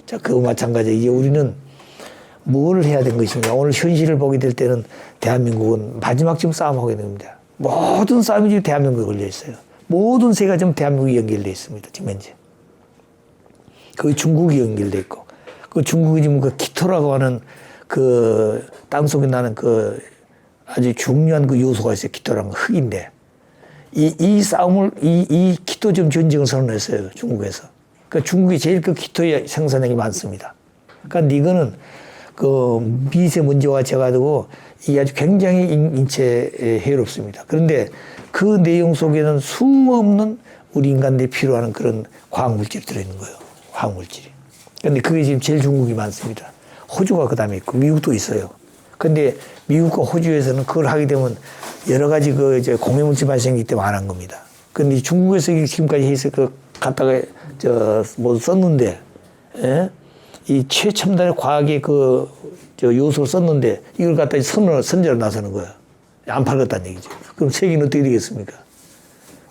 자, 그거 마찬가지. 이제 우리는 뭘 해야 되는 것인가. 오늘 현실을 보게 될 때는 대한민국은 마지막 지금 싸움하게 됩니다. 모든 싸움이 지금 대한민국에 걸려 있어요. 모든 세계가 지금 대한민국이 연결되어 있습니다. 지금 현재. 거기 중국이 연결되어 있고, 그 중국이 지금 그 기토라고 하는 그 땅속에 나는 그 아주 중요한 그 요소가 있어요. 기토라는 흙인데. 이 싸움을, 이 기토 좀 전쟁을 선언했어요. 중국에서. 그러니까 중국이 제일 그 기토의 생산량이 많습니다. 그러니까 이거는 그 미세먼지와 같이 해가지고 이게 아주 굉장히 인체에 해롭습니다. 그런데 그 내용 속에는 수없는 우리 인간들이 필요한 그런 화학물질이 들어있는 거예요. 화학물질이. 그런데 그게 지금 제일 중국이 많습니다. 호주가 그 다음에 있고 미국도 있어요. 근데 미국과 호주에서는 그걸 하게 되면 여러 가지 그 이제 공해물질 발생이기 때문에 안 한 겁니다. 근데 중국에서 지금까지 해서 그 갖다가 뭐 썼는데, 예? 이 최첨단의 과학의 그 요소를 썼는데 이걸 갖다 선제로 나서는 거야. 안 팔겠다는 얘기죠. 그럼 세계는 어떻게 되겠습니까?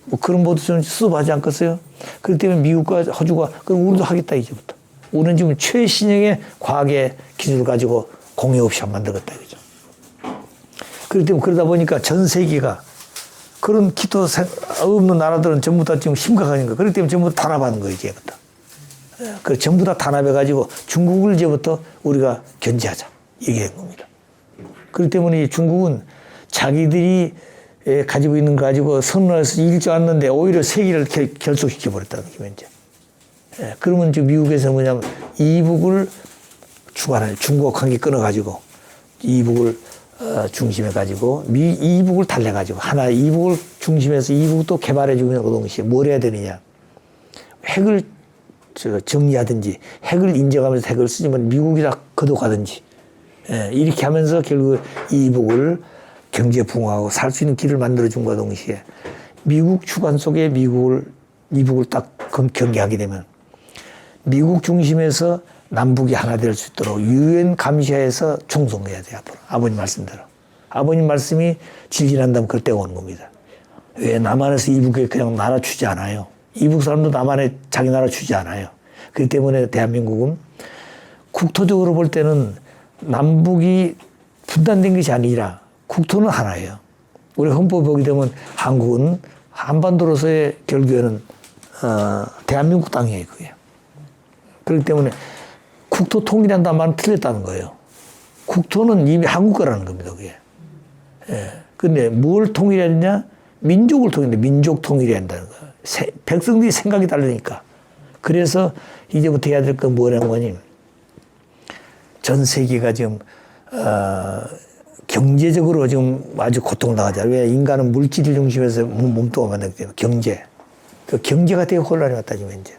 뭐 그런 것도 좀 수습하지 않겠어요? 그렇기 때문에 미국과 호주가 그럼 우리도 하겠다 이제부터. 우리는 지금 최신형의 과학의 기술을 가지고 공해 없이 안 만들겠다 이거죠. 그렇기 때문에 그러다 보니까 전 세계가 그런 기토 없는 나라들은 전부 다 지금 심각하니까 그렇기 때문에 전부 다 단합하는 거예요 이제부터. 그 전부 다 단합해가지고 중국을 이제부터 우리가 견제하자 이게 된 겁니다. 그렇기 때문에 중국은 자기들이 가지고 있는 거 가지고 선언해서 일조했는데 오히려 세계를 결속시켜 버렸다는 게 현재. 그러면 지금 미국에서 뭐냐면 이북을 주관할 중국 관계 끊어가지고 이북을 중심에 가지고 이북을 달래가지고 하나 이북을 중심해서 이북도 개발해주는 동시에 뭘 해야 되느냐. 핵을 정리하든지 핵을 인정하면서 핵을 쓰지만 미국이라 거둬가든지 이렇게 하면서 결국 이북을 경제 붕괴하고 살 수 있는 길을 만들어준과 동시에 미국 주관 속에 이북을 딱 경계하게 되면 미국 중심에서 남북이 하나 될 수 있도록 유엔 감시하에서 총성해야 돼요. 앞으로 아버님 말씀대로. 아버님 말씀이 진리한다면 그럴 때가 오는 겁니다. 왜 남한에서 이북에 그냥 나라 주지 않아요. 이북 사람도 남한에 자기 나라 주지 않아요. 그렇기 때문에 대한민국은 국토적으로 볼 때는 남북이 분단된 것이 아니라 국토는 하나예요. 우리 헌법에 보게 되면 한국은 한반도로서의 결국에는 대한민국 땅이에요. 그게. 그렇기 때문에 국토 통일한다는 말은 틀렸다는 거예요. 국토는 이미 한국 거라는 겁니다. 그게. 근데 뭘 통일해야 되냐? 민족을 통일해. 민족 통일해야 한다는 거예요. 백성들이 생각이 다르니까. 그래서 이제부터 해야 될 건 뭐냐면 전 세계가 지금 경제적으로 지금 아주 고통을 당하잖아요. 왜 인간은 물질을 중심에서 몸뚱아리가 만들기 때문에 경제. 그 경제가 되게 혼란이 왔다 지금 현재.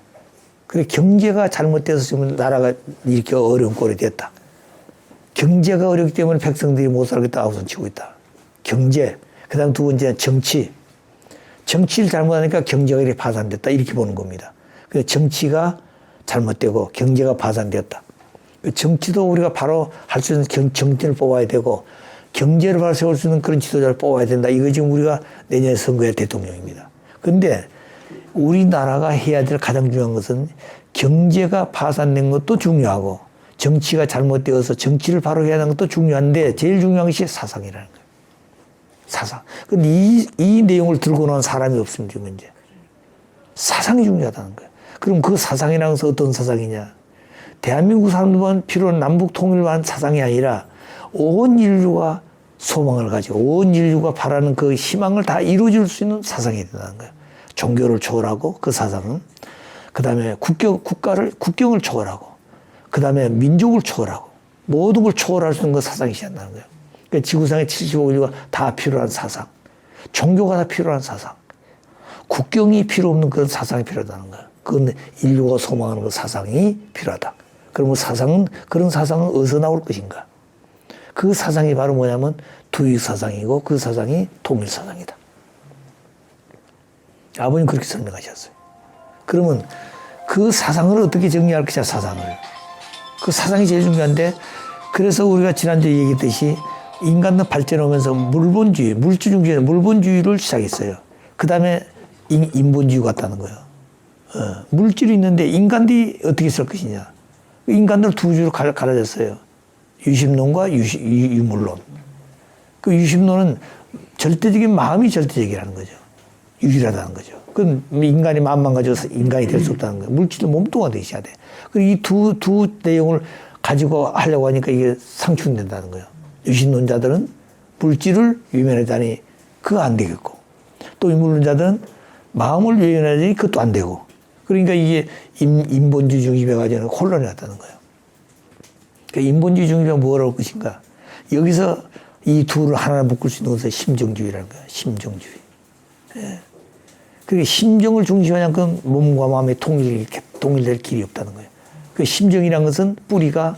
그래 경제가 잘못돼서 지금 나라가 이렇게 어려운 꼴이 됐다. 경제가 어렵기 때문에 백성들이 못 살겠다 우선 치고 있다. 경제. 그다음 두 번째는 정치. 정치를 잘못하니까 경제가 이렇게 파산됐다. 이렇게 보는 겁니다. 그래서 정치가 잘못되고 경제가 파산되었다. 정치도 우리가 바로 할 수 있는 정치를 뽑아야 되고 경제를 바로 세울 수 있는 그런 지도자를 뽑아야 된다. 이거 지금 우리가 내년에 선거할 대통령입니다. 그런데 우리나라가 해야 될 가장 중요한 것은 경제가 파산된 것도 중요하고 정치가 잘못되어서 정치를 바로 해야 하는 것도 중요한데 제일 중요한 것이 사상이라는 거예요. 사상. 근데 이 내용을 들고 나온 사람이 없습니다. 지금 현재. 사상이 중요하다는 거예요. 그럼 그 사상이라는 것은 어떤 사상이냐. 대한민국 사람들만 필요한 남북 통일만 사상이 아니라 온 인류가 소망을 가지고 온 인류가 바라는 그 희망을 다 이루어줄 수 있는 사상이 된다는 거예요. 종교를 초월하고 그 사상은 그 다음에 국경을 초월하고 그 다음에 민족을 초월하고 모든 걸 초월할 수 있는 그 사상이 시작한다는 거예요. 그러니까 지구상의 75억 인류가 다 필요한 사상, 종교가 다 필요한 사상, 국경이 필요 없는 그런 사상이 필요하다는 거예요. 그건 인류가 소망하는 그 사상이 필요하다. 그럼 그런 사상은 어디서 나올 것인가? 그 사상이 바로 뭐냐면 두익 사상이고 그 사상이 통일 사상이다. 아버님 그렇게 설명하셨어요. 그러면 그 사상을 어떻게 정리할 것이냐, 사상을. 그 사상이 제일 중요한데, 그래서 우리가 지난주에 얘기했듯이 인간은 발전하면서 물본주의, 물질주의에서 물본주의를 시작했어요. 그 다음에 인본주의가 왔다는 거예요. 물질이 있는데 인간들이 어떻게 쓸 것이냐. 인간들 두 주로 갈라졌어요. 유심론과 유물론. 그 유심론은 절대적인 마음이 절대적이라는 거죠. 유일하다는 거죠. 그건 인간이 마음만 가져서 인간이 될 수 없다는 거예요. 물질도 몸뚱아가 되셔야 돼. 그리고 이 두 내용을 가지고 하려고 하니까 이게 상충된다는 거예요. 유심론자들은 물질을 유면하자니 그거 안 되겠고, 또 유물론자들은 마음을 유면하자니 그것도 안 되고, 그러니까 이게 인본주의 중심에 가지는 혼란이 났다는 거예요. 그러니까 인본주의 중심이 뭐라고 할 것인가? 여기서 이 둘을 하나 묶을 수 있는 것은 심정주의라는 거예요. 심정주의. 예. 그게 심정을 중심하는 건 몸과 마음의 통일될 길이 없다는 거예요. 그 심정이란 것은 뿌리가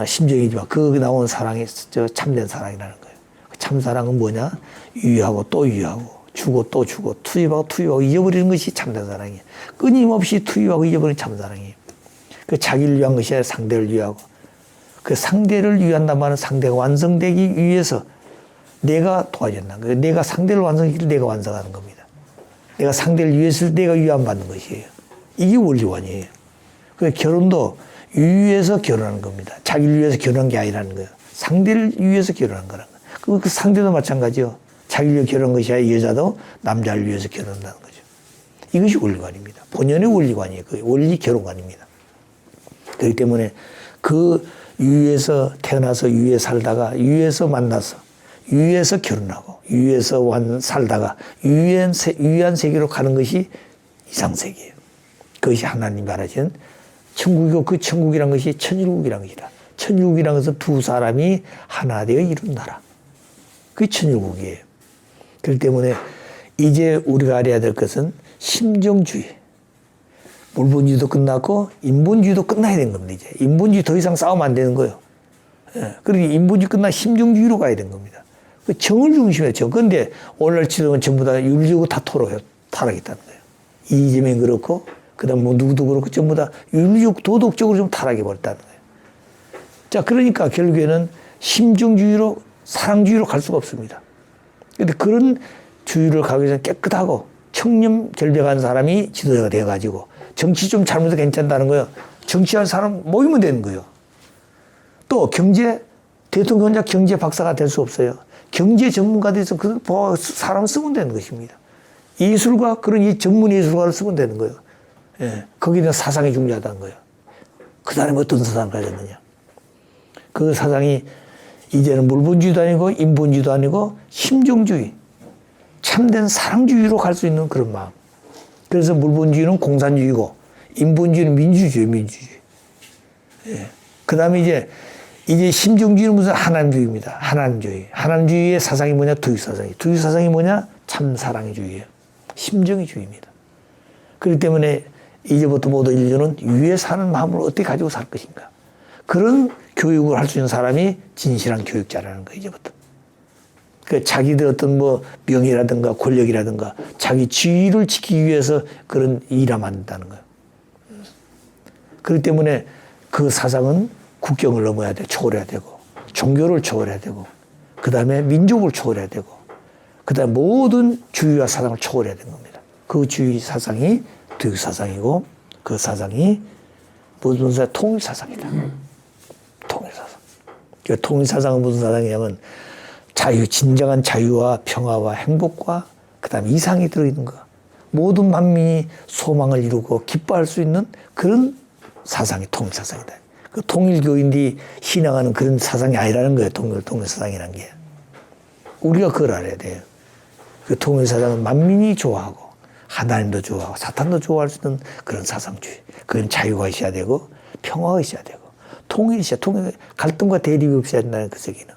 심정이지만 그 나온 사랑이 참된 사랑이라는 거예요. 참사랑은 뭐냐? 유의하고 또 유의하고 주고 또 주고 투입하고 투입하고 잊어버리는 것이 참된 사랑이에요. 끊임없이 투입하고 잊어버리는 참사랑이에요. 그 자기를 위한 것이 아니라 상대를 위하고, 그 상대를 위한단 말은 상대가 완성되기 위해서 내가 도와준다는 거예요. 내가 상대를 완성시킬 내가 완성하는 겁니다. 내가 상대를 위해서 내가 위안받는 것이에요. 이게 원리관이에요. 그 결혼도 위해서 결혼하는 겁니다. 자기를 위해서 결혼한 게 아니라는 거예요. 상대를 위해서 결혼한 거라는 거예요. 그 상대도 마찬가지요. 자기를 위해 결혼한 것이 아니라 여자도 남자를 위해서 결혼한다는 거죠. 이것이 원리관입니다. 본연의 원리관이에요. 그 원리 결혼관입니다. 그렇기 때문에 그 유에서 태어나서 유에 살다가 유에서 만나서 유에서 결혼하고 유에서 살다가 유한 세계로 가는 것이 이상세계예요. 그것이 하나님이 말하신 천국이고, 그 천국이란 것이 천일국이란 것이다. 천일국이란 것은 두 사람이 하나 되어 이룬 나라. 그게 천일국이에요. 그렇기 때문에 이제 우리가 알아야 될 것은 심정주의. 물본주의도 끝났고 인본주의도 끝나야 되는 겁니다. 이제 인본주의 더 이상 싸우면 안 되는 거예요. 예. 그러니 인본주의 끝나 심정주의로 가야 되는 겁니다. 그 정을 중심에 정. 그런데 오늘날 지도는 전부 다 윤리적으로 다 타락했다는 거예요. 이재명이 그렇고, 그 다음 뭐 누구도 그렇고 전부 다 윤리적, 도덕적으로 좀 타락해버렸다는 거예요. 자, 그러니까 결국에는 심정주의로, 사랑주의로 갈 수가 없습니다. 근데 그런 주의를 가기 위해서 깨끗하고 청렴결백한 사람이 지도자가 되어가지고 정치 좀 잘못해도 괜찮다는 거예요. 정치할 사람 모이면 되는 거예요. 또 대통령 혼자 경제 박사가 될 수 없어요. 경제 전문가들에서 그 사람 쓰면 되는 것입니다. 예술가, 그런 이 전문 예술가를 쓰면 되는 거예요. 예. 거기에 대한 사상이 중요하다는 거예요. 그 사람이 어떤 사상을 가졌느냐. 그 사상이 이제는 물본주의도 아니고 인본주의도 아니고 심정주의, 참된 사랑주의로 갈 수 있는 그런 마음. 그래서 물본주의는 공산주의고 인본주의는 민주주의. 예. 그 다음에 이제 심정주의는 무슨 하나님주의입니다. 하나님주의의 사상이 뭐냐? 두유사상이. 두유사상이 뭐냐? 참사랑의 주의예요. 심정의 주의입니다. 그렇기 때문에 이제부터 모든 인류는 위에 사는 마음을 어떻게 가지고 살 것인가. 그런 교육을 할 수 있는 사람이 진실한 교육자라는 거예요, 이제부터. 그 자기들 어떤 뭐 명예라든가 권력이라든가 자기 지위를 지키기 위해서 그런 일하면 안 된다는 거예요. 그렇기 때문에 그 사상은 국경을 넘어야 돼, 초월해야 되고, 종교를 초월해야 되고, 그 다음에 민족을 초월해야 되고, 그 다음에 모든 주의와 사상을 초월해야 되는 겁니다. 그 주의 사상이 득 사상이고, 그 사상이 무슨 사상? 통일 사상이다. 통일 사상. 그 통일 사상은 무슨 사상이냐면 진정한 자유와 평화와 행복과 그 다음에 이상이 들어있는 거. 모든 만민이 소망을 이루고 기뻐할 수 있는 그런 사상이 통일 사상이다. 그 통일교인들이 신앙하는 그런 사상이 아니라는 거예요. 통일 사상이라는 게. 우리가 그걸 알아야 돼요. 그 통일 사상은 만민이 좋아하고 하나님도 좋아하고 사탄도 좋아할 수 있는 그런 사상주의. 그건 자유가 있어야 되고 평화가 있어야 되고 통일이 있어야, 갈등과 대립이 없어야 된다는 그 세계는.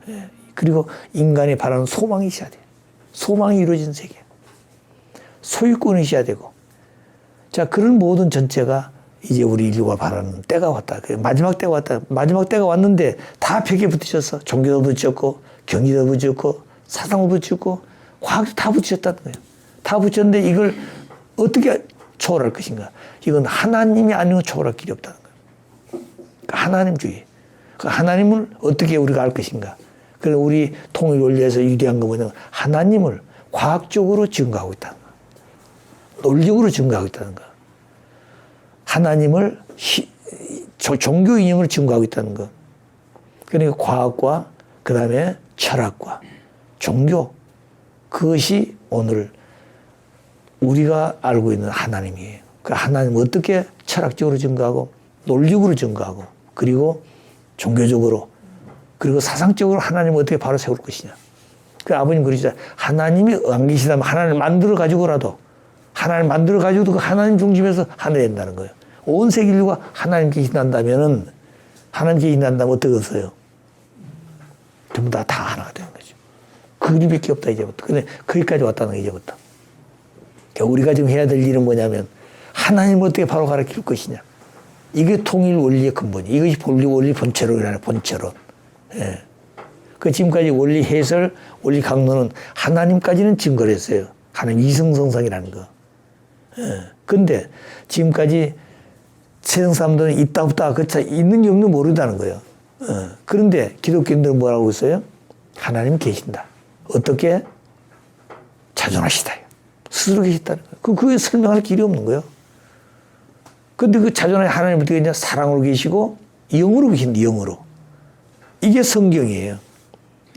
예. 그리고 인간이 바라는 소망이 있어야 돼요. 소망이 이루어진 세계. 소유권이 있어야 되고. 자, 그런 모든 전체가 이제 우리 인류가 바라는 때가 왔다. 마지막 때가 왔다. 마지막 때가 왔는데 다 벽에 붙으셨어. 종교도 붙였고, 경제도 붙였고, 사상도 붙였고, 과학도 다 붙였다는 거예요. 다 붙였는데 이걸 어떻게 초월할 것인가. 이건 하나님이 아니면 초월할 길이 없다는 거예요. 하나님주의. 그 하나님을 어떻게 우리가 알 것인가. 그래서 우리 통일 원리에서 유리한 거 뭐냐면 하나님을 과학적으로 증거하고 있다는 거예요. 논리적으로 증거하고 있다는 거예요. 하나님을 종교 이념을 증거하고 있다는 거. 그러니까 과학과 그 다음에 철학과 종교, 그것이 오늘 우리가 알고 있는 하나님이에요. 그 하나님을 어떻게 철학적으로 증거하고 논리적으로 증거하고 그리고 종교적으로 그리고 사상적으로 하나님을 어떻게 바로 세울 것이냐. 그 아버님 그러시잖아요. 하나님이 안 계시다면 하나님을 만들어 가지고라도 하나님을 만들어 가지고도 그 하나님 중심에서 하늘에 된다는 거예요. 온 세계 인류가 하나님 계신다면은 하나님 계신다면 어떻게 했어요? 전부 다 하나가 되는 거죠. 그 일밖에 없다 이제부터. 근데 거기까지 왔다는 거 이제부터. 우리가 지금 해야 될 일은 뭐냐면 하나님을 어떻게 바로 가르칠 것이냐. 이게 통일 원리의 근본이. 이것이 원리 본체론이라는 본체론. 예. 그 지금까지 원리 해설, 원리 강론은 하나님까지는 증거를 했어요. 하나님 이성성상이라는 거. 예. 근데 지금까지 세상 사람들은 있다 없다 그 있는지 없는지 모른다는 거예요. 그런데 기독교인들은 뭐라고 했어요? 하나님 계신다. 어떻게? 자존하시다. 스스로 계시다는 거예요. 그게 설명할 길이 없는 거예요. 근데 그 자존하신 하나님 어떻게 했냐? 사랑으로 계시고 영으로 계신다. 영으로. 이게 성경이에요.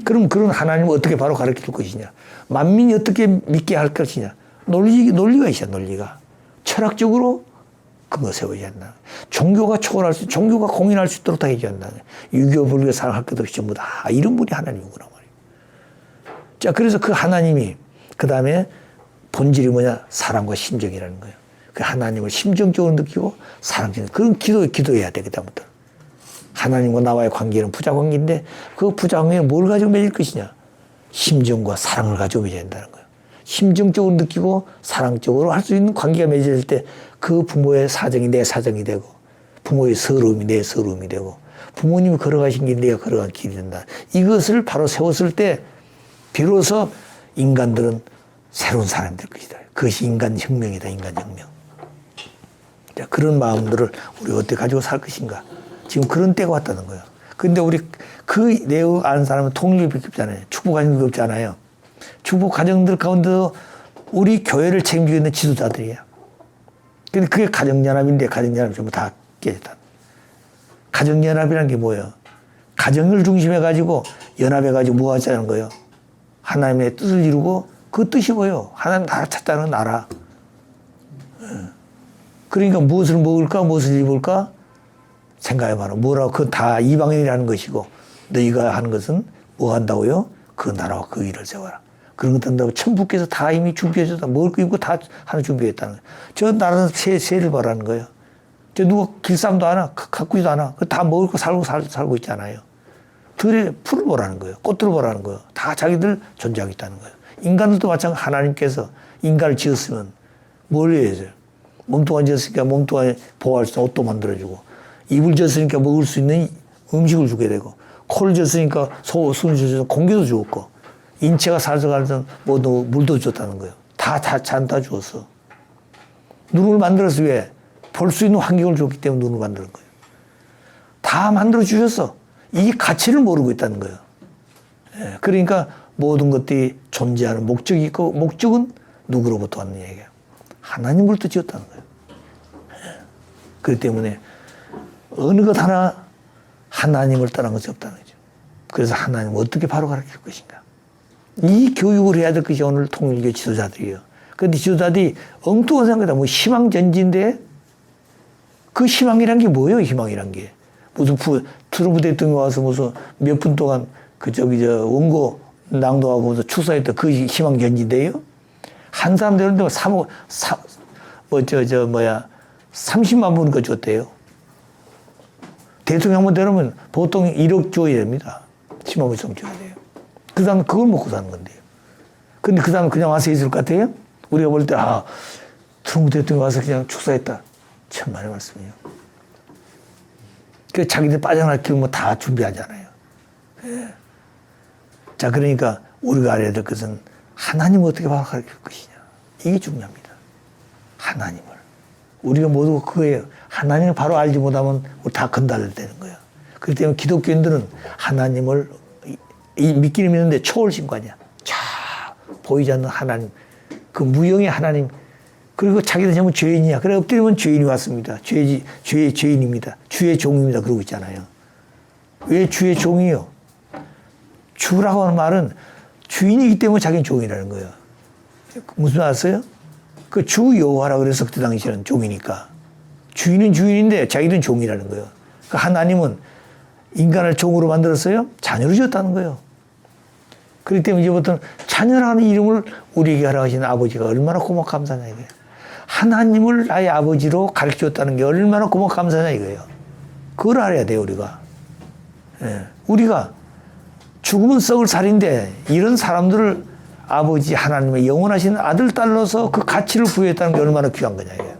그럼 그런 하나님을 어떻게 바로 가르칠 것이냐? 만민이 어떻게 믿게 할 것이냐? 논리가 있어, 논리가. 철학적으로 그거 세우지 않나. 종교가 초월할 수, 종교가 공인할 수 있도록 다 해주지 않나. 유교, 불교, 사랑할 것 없이 전부 다 이런 분이 하나님이구나 말이에요. 자, 그래서 그 하나님이 그 다음에 본질이 뭐냐? 사랑과 심정이라는 거예요. 그 하나님을 심정적으로 느끼고 사랑적으로. 그런 기도해야 돼, 그다음부터. 하나님과 나와의 관계는 부자 관계인데 그 부자 관계는 뭘 가지고 맺을 것이냐? 심정과 사랑을 가지고 맺어야 된다는 거예요. 심정적으로 느끼고 사랑적으로 할 수 있는 관계가 맺어질 때 그 부모의 사정이 내 사정이 되고 부모의 서러움이 내 서러움이 되고 부모님이 걸어가신 길 내가 걸어간 길이 된다. 이것을 바로 세웠을 때 비로소 인간들은 새로운 사람이 될 것이다. 그것이 인간혁명이다. 인간혁명. 자, 그런 마음들을 우리가 어떻게 가지고 살 것인가. 지금 그런 때가 왔다는 거예요. 근데 우리 그 내용 아는 사람은 통일교밖에 없잖아요. 축복가정도 없잖아요. 축복가정들 가운데도 우리 교회를 책임지고 있는 지도자들이야. 근데 그게 가정연합인데 가정연합이 전부 다 깨졌다. 가정연합이라는 게 뭐예요? 가정을 중심해가지고 연합해가지고 뭐 하자는 거예요? 하나님의 뜻을 이루고 그 뜻이 뭐예요? 하나님 나라 찾자는 나라. 그러니까 무엇을 먹을까 무엇을 입을까 생각해봐라. 뭐라고 그건 다 이방인이라는 것이고 너희가 하는 것은 뭐 한다고요? 그 나라와 그 일을 세워라. 그런 것 한다고 천부께서 다 이미 준비해줬다. 먹을 거 입고 다 하나 준비했다는 거예요. 저 나라는 새를 보라는 거예요. 저 누가 길쌈도 하나 가꾸지도 않아. 다 먹을 거 살고 있잖아요. 들에 풀을 보라는 거예요. 꽃들을 보라는 거예요. 다 자기들 존재하고 있다는 거예요. 인간들도 마찬가지. 하나님께서 인간을 지었으면 뭘 해야 돼요? 몸뚱아리 지었으니까 몸뚱아리 보호할 수 있는 옷도 만들어주고 입을 졌으니까 먹을 수 있는 음식을 주게 되고 코를 졌으니까 숨을 줬으니까 공기도 주었고 인체가 살서 가는 모두 물도 줬다는 거예요. 다 잔다 주었어. 눈을 만들어서 왜? 볼 수 있는 환경을 줬기 때문에 눈을 만드는 거예요. 다 만들어 주셨어. 이 가치를 모르고 있다는 거예요. 예, 그러니까 모든 것들이 존재하는 목적이 있고 목적은 누구로부터 왔는 얘기예요. 하나님으로부터 지었다는 거예요. 예, 그렇기 때문에 어느 것 하나 하나님을 떠난 것이 없다는 거죠. 그래서 하나님을 어떻게 바로 가르칠 것인가. 이 교육을 해야 될 것이 오늘 통일교 지도자들이에요. 그런데 지도자들이 엉뚱한 생각이다. 뭐 희망전지인데 그 희망이란 게 뭐예요? 희망이란 게. 무슨 트럼프 대통령이 와서 무슨 몇 분 동안 원고 낭독하고 무슨 축사했던 그 희망전지인데요. 한 사람 되는데 30만 분 거 줬대요. 대통령 한번 되려면 보통 1억 줘야 됩니다. 10만 원 이상 줘야 돼요. 그 사람은 그걸 먹고 사는 건데요. 근데 그 사람은 그냥 와서 있을 것 같아요? 우리가 볼 때, 트럼프 대통령이 와서 그냥 축사했다. 천만의 말씀이에요. 그 자기들 빠져나갈 길 뭐 다 준비하잖아요. 예. 자, 그러니까 우리가 알아야 될 것은 하나님을 어떻게 바로 가르칠 것이냐. 이게 중요합니다. 하나님을. 우리가 모두 그거예요. 하나님을 바로 알지 못하면 우리 다 건달되는 거예요. 그렇기 때문에 기독교인들은 하나님을 믿기는 믿는데 초월신과냐. 보이지 않는 하나님. 그 무형의 하나님. 그리고 자기들 전부 죄인이야. 그래 엎드리면 죄인이 왔습니다. 죄인입니다. 주의 종입니다. 그러고 있잖아요. 왜 주의 종이요? 주라고 하는 말은 주인이기 때문에 자기는 종이라는 거예요. 무슨 말 아세요? 그 주 여호와라 그래서 그때 당시에는 종이니까. 주인은 주인인데 자기는 종이라는 거예요. 그러니까 하나님은 인간을 종으로 만들었어요? 자녀로 지었다는 거예요. 그렇기 때문에 이제부터는 자녀라는 이름을 우리에게 하라 하시는 아버지가 얼마나 고맙고 감사하냐 이거예요. 하나님을 나의 아버지로 가르쳐줬다는 게 얼마나 고맙고 감사하냐 이거예요. 그걸 알아야 돼요, 우리가. 예. 우리가 죽으면 썩을 살인데 이런 사람들을 아버지 하나님의 영원하신 아들, 딸로서 그 가치를 부여했다는 게 얼마나 귀한 거냐 이거예요.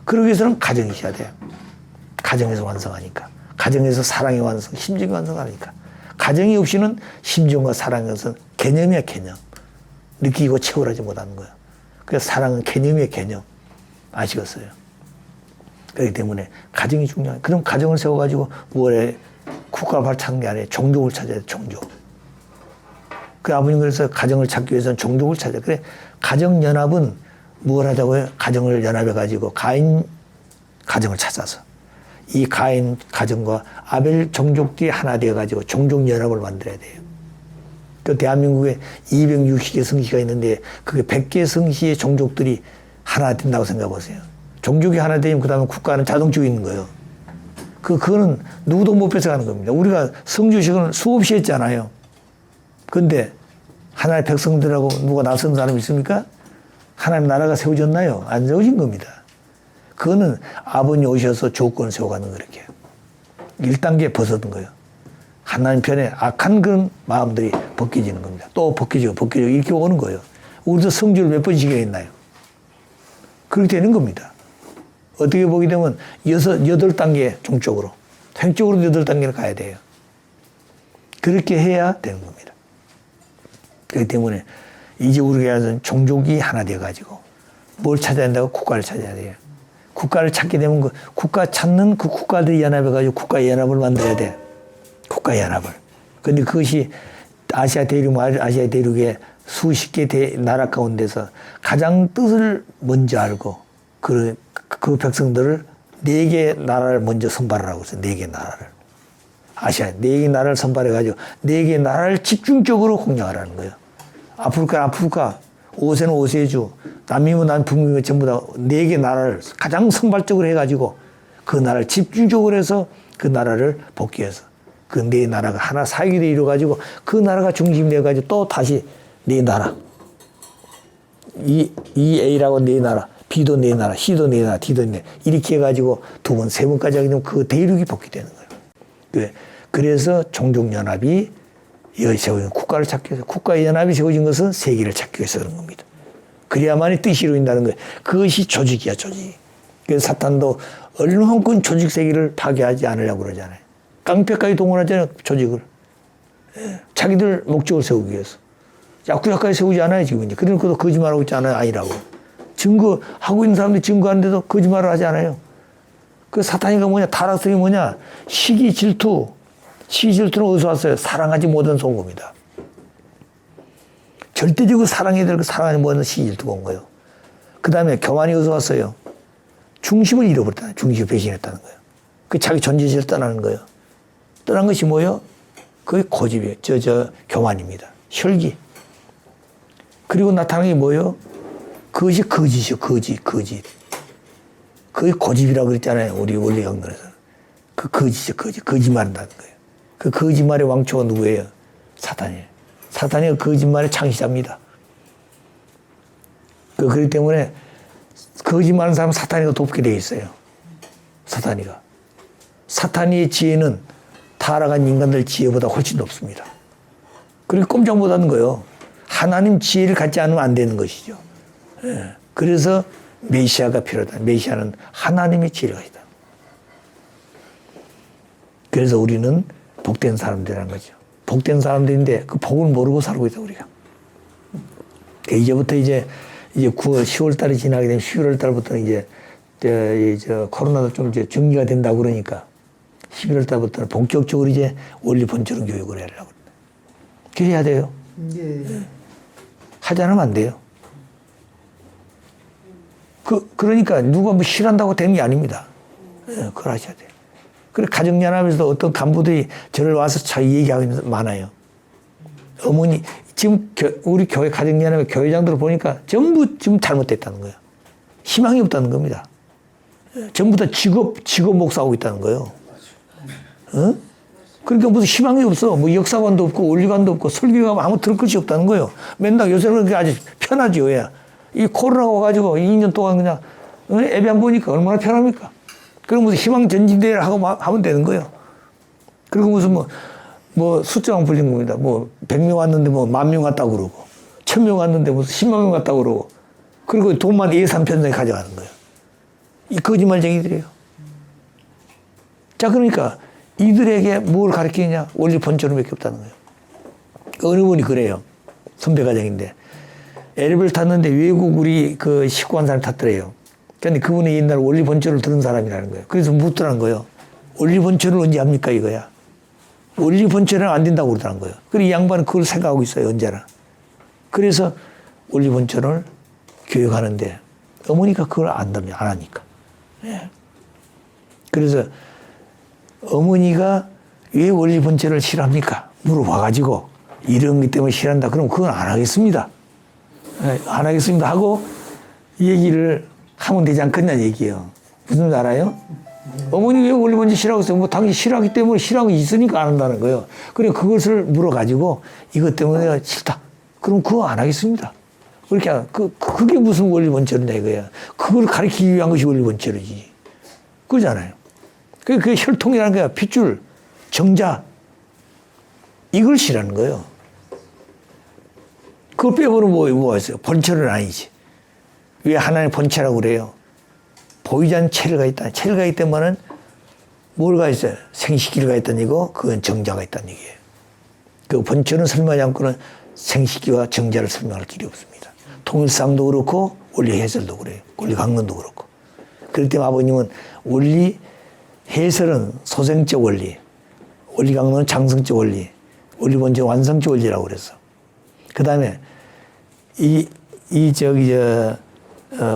그러기 위해서는 가정이 있어야 돼요. 가정에서 완성하니까. 가정에서 사랑의 완성, 심정의 완성하니까. 가정이 없이는 심정과 사랑의 것은 개념이야, 개념. 느끼고 체결하지 못하는 거야. 그래서 사랑은 개념이야, 개념. 아시겠어요? 그렇기 때문에 가정이 중요해. 그럼 가정을 세워가지고 무엇에 국가를 찾는 게 아니라 종족을 찾아야 돼, 종족. 그 아버님 그래서 가정을 찾기 위해서는 종족을 찾아야 돼. 그래, 가정연합은 무엇 하자고요? 가정을 연합해가지고 가인 가정을 찾아서 이 가인 가정과 아벨 종족들이 하나 되어가지고 종족연합을 만들어야 돼요. 그 대한민국에 260개 성시가 있는데 그게 100개 성시의 종족들이 하나 된다고 생각해 보세요. 종족이 하나 되면 그 다음에 국가는 자동적으로 있는 거예요. 그거는 누구도 못 뺏어가는 겁니다. 우리가 성주식은 수없이 했잖아요. 근데 하나의 백성들하고 누가 낯선 사람이 있습니까? 하나님 나라가 세워졌나요? 안 세워진 겁니다. 그거는 아버님 오셔서 조건을 세워가는 그렇게 1단계 벗어든 거예요. 하나님 편에 악한 그런 마음들이 벗겨지는 겁니다. 또 벗겨지고 이렇게 오는 거예요. 우리도 성주를 몇 번씩 했나요? 그렇게 되는 겁니다. 어떻게 보게 되면 8단계 종적으로 행적으로 8단계를 가야 돼요. 그렇게 해야 되는 겁니다. 그렇기 때문에 이제 우리가 종족이 하나 되어가지고 뭘 찾아야 된다고? 국가를 찾아야 돼요. 국가를 찾게 되면 그 국가 찾는 그 국가들이 연합해가지고 국가연합을 만들어야 돼. 국가연합을. 근데 그것이 아시아 대륙의 수십 개 나라 가운데서 가장 뜻을 먼저 알고 그 백성들을 4개 나라를 먼저 선발을 하고 있어요. 4개 나라를. 아시아 4개 나라를 선발해가지고 4개 나라를 집중적으로 공략하라는 거예요. 아프리카, 오세는 오세주, 남미면 남북미면 전부 다 4개 나라를 가장 선발적으로 해가지고 그 나라를 집중적으로 해서 그 나라를 복귀해서 그 4나라가 하나 사회를 이루어가지고 그 나라가 중심이 돼가지고 또 다시 4나라. EA라고 4나라, B도 4나라, C도 4나라, D도 4나라. 이렇게 해가지고 2번, 3번까지 하게 되면 그 대륙이 복귀되는 거예요. 그래서 종족연합이 세워진 국가를 찾기 위해서 국가연합이 세워진 것은 세계를 찾기 위해서 그런 겁니다. 그래야만이 뜻이 이루어진다는 거예요. 그것이 조직이야, 조직. 그래서 사탄도 얼만큼 조직 세계를 파괴하지 않으려고 그러잖아요. 깡패까지 동원하잖아요, 조직을. 자기들 목적을 세우기 위해서. 약구약까지 세우지 않아요, 지금 이제. 그들은 그것도 거짓말하고 있지 않아요, 아니라고. 증거하고 있는 사람들이 증거하는데도 거짓말을 하지 않아요. 그 사탄이가 뭐냐, 타락성이 뭐냐, 시기 질투. 시기 질투는 어디서 왔어요? 사랑하지 못한 속음이다. 절대적으로 사랑해야 될 그 사랑하지 못한 시기 질투가 온 거예요. 그 다음에 교만이 어디서 왔어요? 중심을 잃어버렸다는 거예요. 중심을 배신했다는 거예요. 그 자기 존재를 떠나는 거예요. 떠난 것이 뭐예요? 그게 고집이에요. 교만입니다. 혈기. 그리고 나타나는 게 뭐예요? 그것이 거짓이요. 거짓. 그게 고집이라고 그랬잖아요. 우리 원리 강론에서는. 그 거짓이요. 거짓말한다는 거예요. 그 거짓말의 왕초가 누구예요? 사탄이에요. 사탄이 거짓말의 창시자입니다. 그렇기 때문에 거짓말하는 사람은 사탄이가 돕게 되어 있어요. 사탄이의 지혜는 타락한 인간들 지혜보다 훨씬 높습니다. 그리고 꼼짝 못하는 거예요. 하나님 지혜를 갖지 않으면 안 되는 것이죠. 그래서 메시아가 필요하다. 메시아는 하나님의 지혜를 가지다. 그래서 우리는 복된 사람들이라는 거죠. 복된 사람들인데 그 복을 모르고 살고 있다, 우리가. 이제부터 이제 10월 달이 지나게 되면 11월 달부터는 이제 코로나도 좀 이제 정리가 된다고 그러니까 11월 달부터는 본격적으로 이제 원리 본처럼 교육을 하려고. 그래야 돼요. 하지 않으면 안 돼요. 그러니까 누가 뭐 싫어한다고 되는 게 아닙니다. 그걸 하셔야 돼요. 그래, 가정연합에서도 어떤 간부들이 저를 와서 자기 얘기하는 게 많아요. 어머니, 지금 우리 교회 가정연합의 교회장들을 보니까 전부 지금 잘못됐다는 거예요. 희망이 없다는 겁니다. 전부 다 직업 목사하고 있다는 거예요. 어? 그러니까 무슨 희망이 없어. 뭐 역사관도 없고 원리관도 없고 설교가 아무 들을 것이 없다는 거예요. 맨날 요새는 그게 아주 편하지, 왜? 이 코로나가 와가지고 2년 동안 그냥 예배 안 보니까 얼마나 편합니까? 그럼 무슨 희망 전진대회를 하고 하면 되는 거예요. 그리고 무슨 뭐 숫자만 불린 겁니다. 뭐 100명 왔는데 뭐 10,000명 왔다고 그러고 1,000명 왔는데 무슨 10만 명 왔다고 그러고 그리고 돈만 예산 편성에 가져가는 거예요. 이 거짓말쟁이들이에요. 자, 그러니까 이들에게 뭘 가르치느냐? 원리 본처럼밖에 없다는 거예요. 어느 분이 그래요. 선배 과장인데 엘리베이터 탔는데 외국 우리 그 식구 한 사람 탔더래요. 근데 그분이 옛날 원리 본처를 들은 사람이라는 거예요. 그래서 묻더라는 거예요. 원리 본처를 언제 합니까 이거야? 원리 본처는 안 된다고 그러더라는 거예요. 그래서 이 양반은 그걸 생각하고 있어요, 언제나. 그래서 원리 본처를 교육하는데 어머니가 그걸 안 하니까. 예. 그래서 어머니가 왜 원리 본처를 싫어합니까? 물어봐가지고 이런 것 때문에 싫어한다. 그럼 그건 안 하겠습니다. 예, 안 하겠습니다 하고 얘기를 하면 되지 않겠냐 얘기예요. 무슨 말 알아요? 어머니 왜 원리 본처 싫어하고 있어요? 뭐 당연히 싫어하기 때문에 싫어하고 있으니까 안 한다는 거예요. 그래 그것을 물어가지고 이것 때문에 내가 싫다. 그럼 그거 안 하겠습니다. 그렇게 그게 무슨 원리 본처냐 이거야. 그걸 가르치기 위한 것이 원리 본처지. 그러잖아요. 그게 혈통이라는 거야. 핏줄, 정자. 이걸 싫어하는 거예요. 그걸 빼고는 뭐가 있어요? 본처는 아니지. 왜 하나님 본체라고 그래요? 보이지 않는 체류가 있다. 체류가 있다면은 뭘가 있어요? 생식기가 있다는 얘기고 그건 정자가 있다는 얘기예요. 그 본체는 설명하지 않고는 생식기와 정자를 설명할 길이 없습니다. 통일상도 그렇고 원리 해설도 그래요. 원리 강론도 그렇고. 그럴 때 아버님은 원리 해설은 소생적 원리, 원리 강론은 장성적 원리, 원리 본체는 완성적 원리라고 그랬어. 그 다음에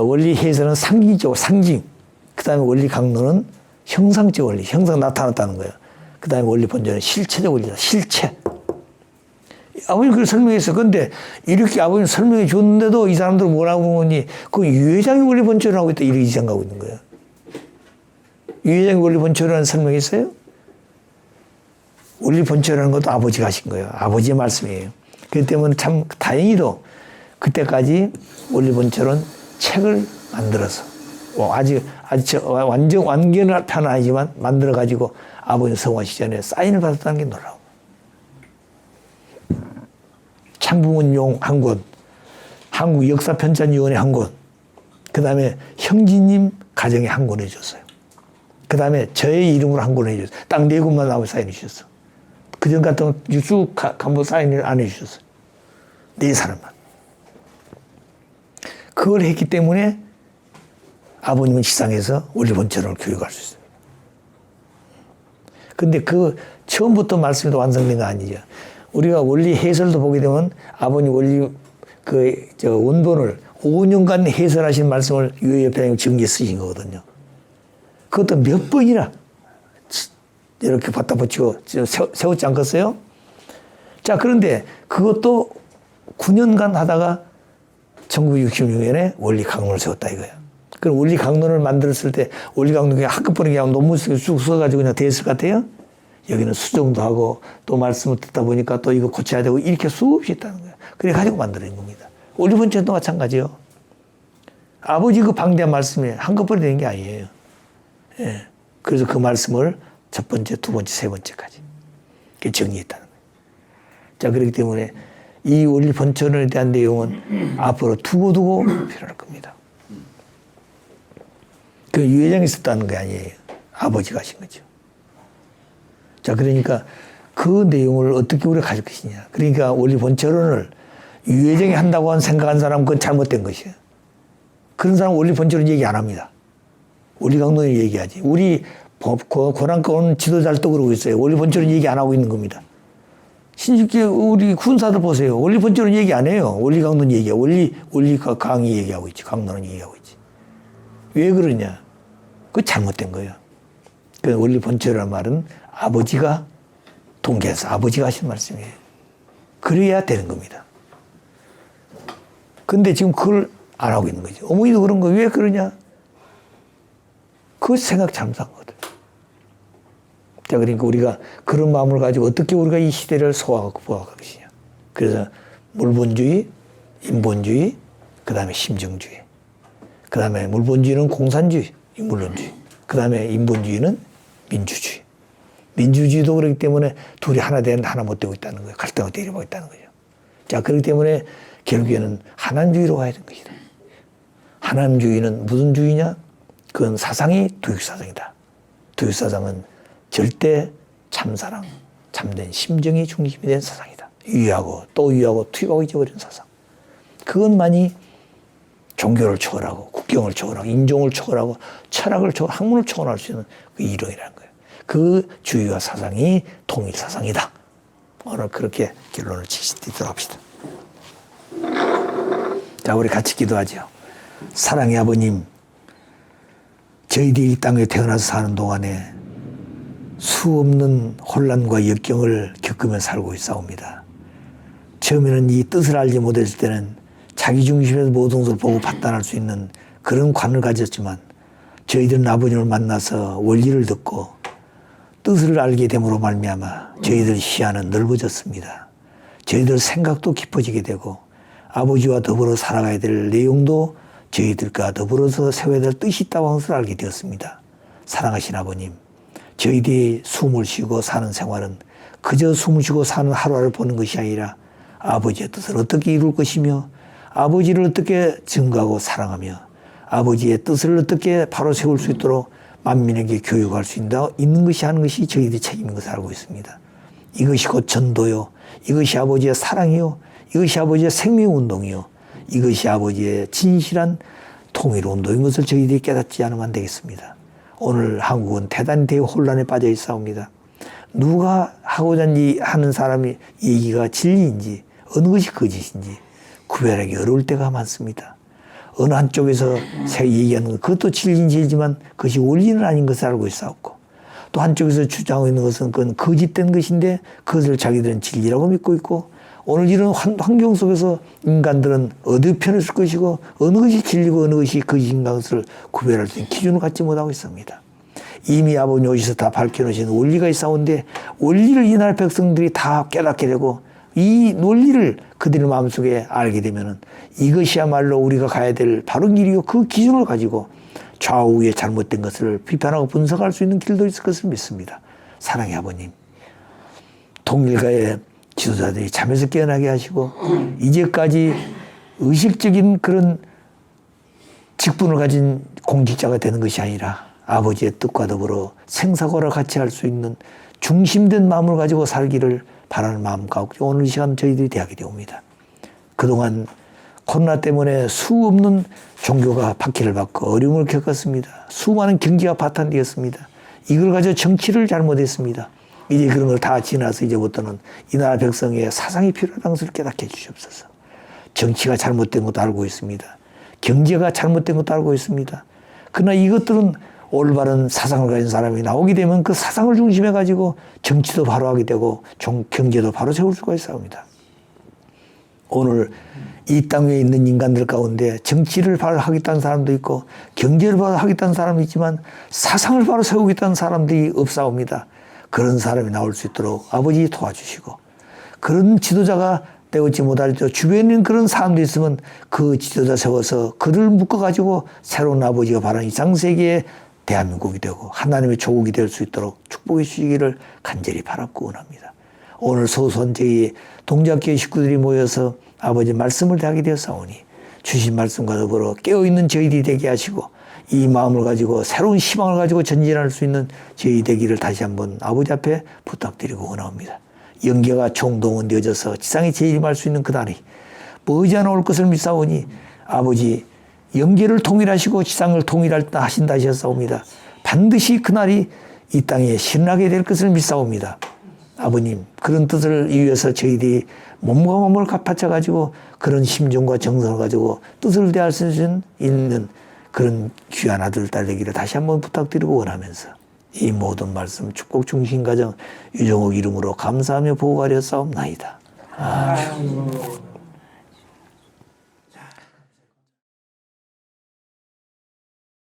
원리 해설은 상징적, 상징. 그 다음에 원리 강론은 형상적 원리, 형상 나타났다는 거예요. 그 다음에 원리 본전은 실체적 원리다, 실체. 아버님 그걸 설명했어. 근데 이렇게 아버님 설명해 줬는데도 이 사람들은 뭐라고 하니 그 유회장이 원리 본전을 하고 있다. 이렇게 생각하고 있는 거예요. 유회장이 원리 본전이라는 설명했어요? 원리 본전이라는 것도 아버지가 하신 거예요. 아버지의 말씀이에요. 그렇기 때문에 참 다행히도 그때까지 원리 본처는 책을 만들어서 아직 완전 완결한 편은 아니지만 만들어 가지고 아버지 성화시 전에 사인을 받았다는 게 놀라워. 창부문용 한 권, 한국역사편찬위원회 한 권, 그 다음에 형제님 가정에 한 권 해줬어요. 그 다음에 저의 이름으로 한 권 해줬어요. 딱 4권만 나오고 사인해 주셨어. 그전 같은 쭉 한번 사인을 안 해주셨어요. 4사람만. 그걸 했기 때문에 아버님은 지상에서 원리 본처를 교육할 수 있습니다. 근데 그 처음부터 말씀이 완성된 거 아니죠. 우리가 원리 해설도 보게 되면 아버님 원리 원본을 5년간 해설하신 말씀을 유해협회장님 정기에 쓰신 거거든요. 그것도 몇 번이나 이렇게 갖다 붙이고 세웠지 않겠어요? 자, 그런데 그것도 9년간 하다가 1966년에 원리 강론을 세웠다 이거야. 그럼 원리 강론을 만들었을 때 원리 강론이 한꺼번에 그냥 논문 쭉 써가지고 그냥 됐을 것 같아요? 여기는 수정도 하고 또 말씀을 듣다 보니까 또 이거 고쳐야 되고 이렇게 수없이 있다는 거야. 그래 가지고 만들어낸 겁니다. 원리 본처도 마찬가지요. 아버지 그 방대한 말씀이 한꺼번에 되는 게 아니에요. 예. 그래서 그 말씀을 첫 번째, 두 번째, 세 번째까지 정리했다는 거예요. 자, 그렇기 때문에 이 원리 본처에 대한 내용은 앞으로 두고두고 필요할 겁니다. 그 유회장이 있었다는 게 아니에요. 아버지가 하신 거죠. 자, 그러니까 그 내용을 어떻게 우리가 가질 것이냐. 그러니까 원리 본처론을 유회장이 한다고 생각한 사람은 그건 잘못된 것이에요. 그런 사람은 원리 본처론 얘기 안 합니다. 원리 강론을 얘기하지. 우리 고난권 지도자들도 그러고 있어요. 원리 본처론 얘기 안 하고 있는 겁니다. 신식계 우리 군사들 보세요. 원리 본처론 얘기 안 해요. 원리 강론 얘기야. 원리 강의 얘기하고 있지. 강론은 얘기하고 있지. 왜 그러냐. 그거 잘못된 거예요. 그 원리 본체라는 말은 아버지가 통계해서 아버지가 하신 말씀이에요. 그래야 되는 겁니다. 근데 지금 그걸 안 하고 있는 거죠. 어머니도 그런 거 왜 그러냐? 그 생각 잘못한 거거든. 자, 그러니까 우리가 그런 마음을 가지고 어떻게 우리가 이 시대를 소화하고 부화할 것이냐. 그래서 물본주의, 인본주의, 그 다음에 심정주의. 그 다음에 물본주의는 공산주의, 인물론주의. 그 다음에 인본주의는 민주주의. 민주주의도 그렇기 때문에 둘이 하나 되는데 하나 못 되고 있다는 거예요. 갈등을 때려보고 있다는 거죠. 자, 그렇기 때문에 결국에는 하나님주의로 가야 되는 것이다. 하나님주의는 무슨 주의냐? 그건 사상이 도육사상이다. 도육사상은 절대 참사랑, 참된 심정이 중심이 된 사상이다. 유의하고 또 유의하고 투입하고 잊어버리는 사상. 그것만이 종교를 초월하고 국경을 초월하고 인종을 초월하고 철학을 초월, 학문을 초월할 수 있는 그 이론이라는 거예요. 그 주의와 사상이 통일 사상이다. 오늘 그렇게 결론을 짓도록 합시다. 자, 우리 같이 기도하죠. 사랑의 아버님, 저희들이 이 땅에 태어나서 사는 동안에 수없는 혼란과 역경을 겪으며 살고 있사옵니다. 처음에는 이 뜻을 알지 못했을 때는 자기 중심에서 모든 것을 보고 판단할 수 있는 그런 관을 가졌지만 저희들은 아버님을 만나서 원리를 듣고 뜻을 알게 됨으로 말미암아 저희들 시야는 넓어졌습니다. 저희들 생각도 깊어지게 되고 아버지와 더불어 살아가야 될 내용도 저희들과 더불어서 세워야 될 뜻이 있다고 하는 것을 알게 되었습니다. 사랑하신 아버님, 저희들이 숨을 쉬고 사는 생활은 그저 숨을 쉬고 사는 하루하루 보는 것이 아니라 아버지의 뜻을 어떻게 이룰 것이며 아버지를 어떻게 증거하고 사랑하며 아버지의 뜻을 어떻게 바로 세울 수 있도록 만민에게 교육할 수 있는 것이 하는 것이 저희들의 책임인 것을 알고 있습니다. 이것이 곧 전도요. 이것이 아버지의 사랑이요. 이것이 아버지의 생명운동이요. 이것이 아버지의 진실한 통일운동인 것을 저희들이 깨닫지 않으면 안 되겠습니다. 오늘 한국은 대단히 대혼란에 빠져 있사옵니다. 누가 하고자 하는 사람이 얘기가 진리인지 어느 것이 거짓인지 구별하기 어려울 때가 많습니다. 어느 한쪽에서 얘기하는 것, 그것도 진리지만 그것이 원리는 아닌 것을 알고 있사옵고 또 한쪽에서 주장하고 있는 것은 그건 거짓된 것인데 그것을 자기들은 진리라고 믿고 있고 오늘 이런 환경 속에서 인간들은 어느 편을 쓸 것이고 어느 것이 진리고 어느 것이 거짓인 것을 구별할 수 있는 기준을 갖지 못하고 있습니다. 이미 아버님 오셔서 다 밝혀놓으신 원리가 있사온데 원리를 이 나라 백성들이 다 깨닫게 되고 이 논리를 그들의 마음속에 알게 되면은 이것이야말로 우리가 가야 될 바른 길이요. 그 기준을 가지고 좌우에 잘못된 것을 비판하고 분석할 수 있는 길도 있을 것을 믿습니다. 사랑의 아버님, 통일가의 지도자들이 잠에서 깨어나게 하시고 이제까지 의식적인 그런 직분을 가진 공직자가 되는 것이 아니라 아버지의 뜻과 더불어 생사고를 같이 할 수 있는 중심된 마음을 가지고 살기를 바라는 마음 가운데 오늘 이 시간 저희들이 대하게 되옵니다. 그동안 코로나 때문에 수없는 종교가 박해를 받고 어려움을 겪었습니다. 수많은 경제가 파탄되었습니다. 이걸 가지고 정치를 잘못했습니다. 이제 그런 걸 다 지나서 이제부터는 이 나라 백성의 사상이 필요하다는 것을 깨닫게 해주시옵소서. 정치가 잘못된 것도 알고 있습니다. 경제가 잘못된 것도 알고 있습니다. 그러나 이것들은 올바른 사상을 가진 사람이 나오게 되면 그 사상을 중심해 가지고 정치도 바로 하게 되고 경제도 바로 세울 수가 있사옵니다. 오늘 이 땅에 있는 인간들 가운데 정치를 바로 하겠다는 사람도 있고 경제를 바로 하겠다는 사람도 있지만 사상을 바로 세우겠다는 사람들이 없사옵니다. 그런 사람이 나올 수 있도록 아버지 도와주시고 그런 지도자가 되지 못할 때 주변에 있는 그런 사람들이 있으면 그 지도자 세워서 그를 묶어가지고 새로운 아버지가 바라는 이 장세계의 대한민국이 되고 하나님의 조국이 될 수 있도록 축복해 주시기를 간절히 바라고 원합니다. 오늘 소소한 저희 동작교회 식구들이 모여서 아버지 말씀을 대하게 되었사오니 주신 말씀과 더불어 깨어있는 저희들이 되게 하시고 이 마음을 가지고 새로운 희망을 가지고 전진할 수 있는 저희 되기를 다시 한번 아버지 앞에 부탁드리고 원합니다. 영계가 총동원되어져서 지상에 재림할 수 있는 그날이 머지않아 올 것을 믿사오니 아버지 영계를 통일하시고 지상을 통일하신다 하셨사옵니다. 반드시 그날이 이 땅에 실현하게 될 것을 믿사옵니다. 아버님 그런 뜻을 위해서 저희들이 몸과 몸을 바쳐가지고 그런 심정과 정성을 가지고 뜻을 대할 수 있는 그런 귀한 아들 딸 되기를 다시 한번 부탁드리고 원하면서 이 모든 말씀 축복 중심 가정 유정옥 이름으로 감사하며 보호하려 싸움나이다. 아이고.